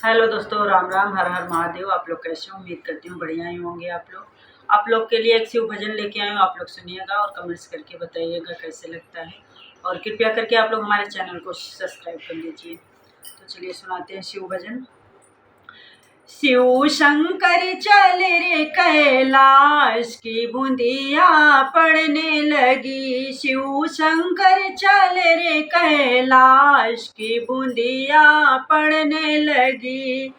Hello दोस्तों, राम राम, हर हर महादेव। आप लोग कैसे हो? उम्मीद करती हूँ बढ़िया ही होंगे आप लोग के लिए एक शिव भजन लेके आए हूँ। आप लोग सुनिएगा और कमेंट्स करके बताइएगा कैसे लगता है, और कृपया करके आप लोग हमारे चैनल को सब्सक्राइब कर लीजिए। तो चलिए सुनाते हैं शिव भजन। शिव शंकर चल रे कैलाश की बूंदिया पड़ने लगी। शिव शंकर चल रे कैलाश की बूंदिया पड़ने लगी।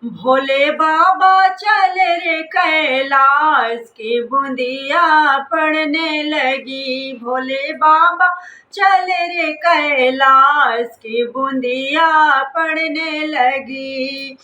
भोले बाबा चल रे कैलाश की बूंदिया पड़ने लगी। भोले बाबा चल रे कैलाश की बूंदिया पड़ने लगी।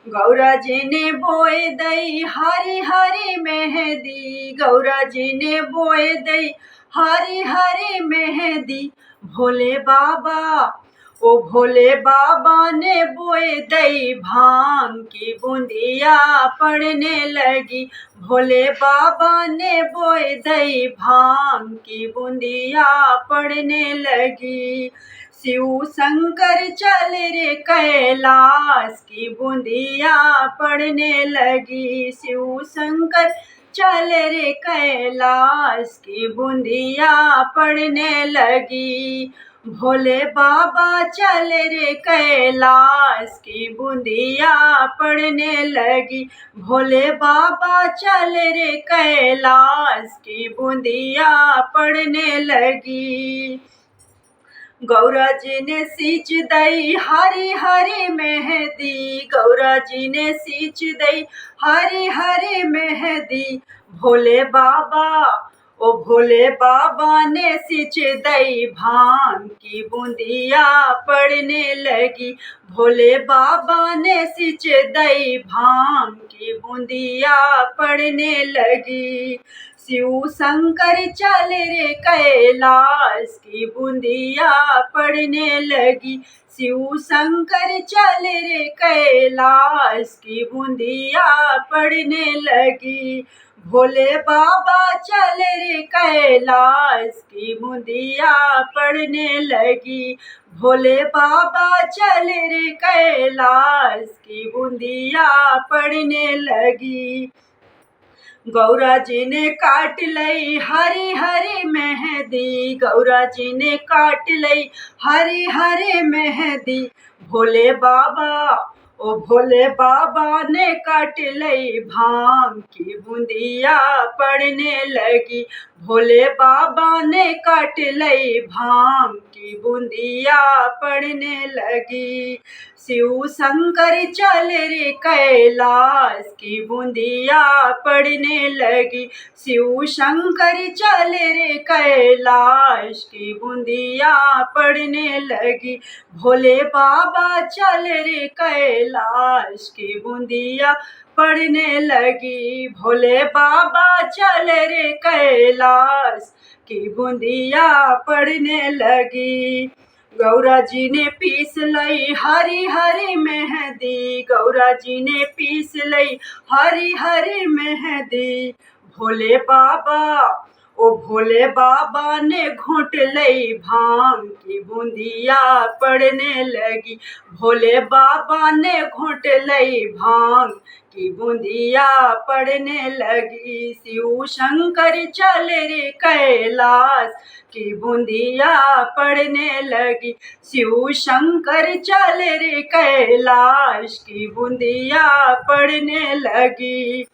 गौरा जी ने बोए दई हरी हरी मेहंदी। गौरा जी ने बोए दई हरी हरी मेहंदी। भोले बाबा भोले बाबा ने बोए दई भांग की बूंदिया पड़ने लगी। भोले बाबा ने बोए दई भांग की बूंदिया पड़ने लगी। शिव शंकर चल रे कैलाश की बूंदिया पड़ने लगी। शिव शंकर चल रे कैलाश की बूंदिया पड़ने लगी। भोले बाबा चल रे कैलाश की बूंदिया पड़ने लगी। भोले बाबा चल रे कैलाश की बूंदिया पड़ने लगी। गौरा जी ने सींच दई हरी हरी मेहंदी। गौरा जी ने सींच दई हरी हरी मेहंदी। भोले बाबा ने सींच दई भांग की बूंदिया पड़ने लगी। भोले बाबा ने सींच दई भांग की बूंदिया पड़ने लगी। शिव शंकर चल रे कैलाश की बूंदिया पड़ने लगी। शिव शंकर चल रे कैलाश की बूंदिया पड़ने लगी। भोले बाबा चल रे कैलाश की बूंदिया पड़ने लगी। भोले बाबा चल रे कैलाश की बूंदिया पड़ने लगी। गौरा जी ने काट लई हरी हरी मेहंदी। गौरा जी ने काट लई हरी हरी मेहंदी। भोले बाबा ने काट लई भांग की बूंदिया पड़ने लगी। भोले बाबा ने काट लई भांग की बूंदिया पड़ने लगी। शिव शंकर चल रे कैलाश की बूंदिया पड़ने लगी। शिव शंकर चल रे कैलाश की बूंदिया पड़ने लगी। भोले बाबा चल रे कैलाश की बूंदिया पड़ने लगी। भोले बाबा चल रे कैलाश की बूंदिया पड़ने लगी। गौरा जी ने पीस लई हरी हरी मेहंदी। गौरा जी ने पीस लई हरी हरी मेहंदी। भोले बाबा ने घोंट लई भांग की बूंदिया पड़ने लगी। भोले बाबा ने घोंट लई भांग की बूंदिया पड़ने लगी। शिव शंकर चल रे कैलाश की बूंदिया पड़ने लगी। शिव शंकर चल रे कैलाश की बूंदिया पड़ने लगी।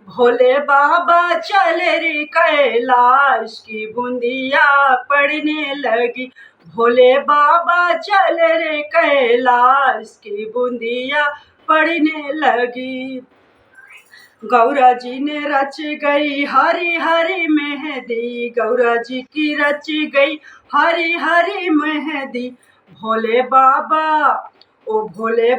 भोले बाबा चल रे कैलाश की बूंदिया पड़ने लगी। भोले बाबा चल रे कैलाश की बूंदिया पड़ने लगी। गौरा जी ने रच गई हरी हरी मेहंदी। गौरा जी की रच गई हरी हरी मेहंदी। भोले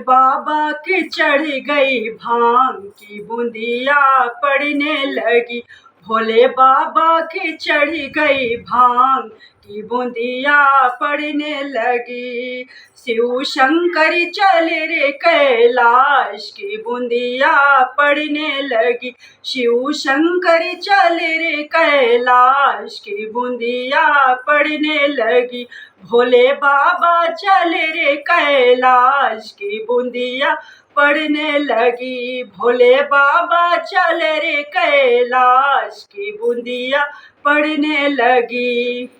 बाबा की चढ़ गई भांग की बूंदिया पड़ने लगी। भोले बाबा की चढ़ गई भांग की बूंदिया पड़ने लगी। शिव शंकर चल रे कैलाश की बूंदिया पड़ने लगी। शिव शंकर चल रे कैलाश की बूंदिया पड़ने लगी। भोले बाबा चल रे कैलाश की बूंदिया पड़ने लगी। भोले बाबा चल रे कैलाश की बूंदिया पड़ने लगी।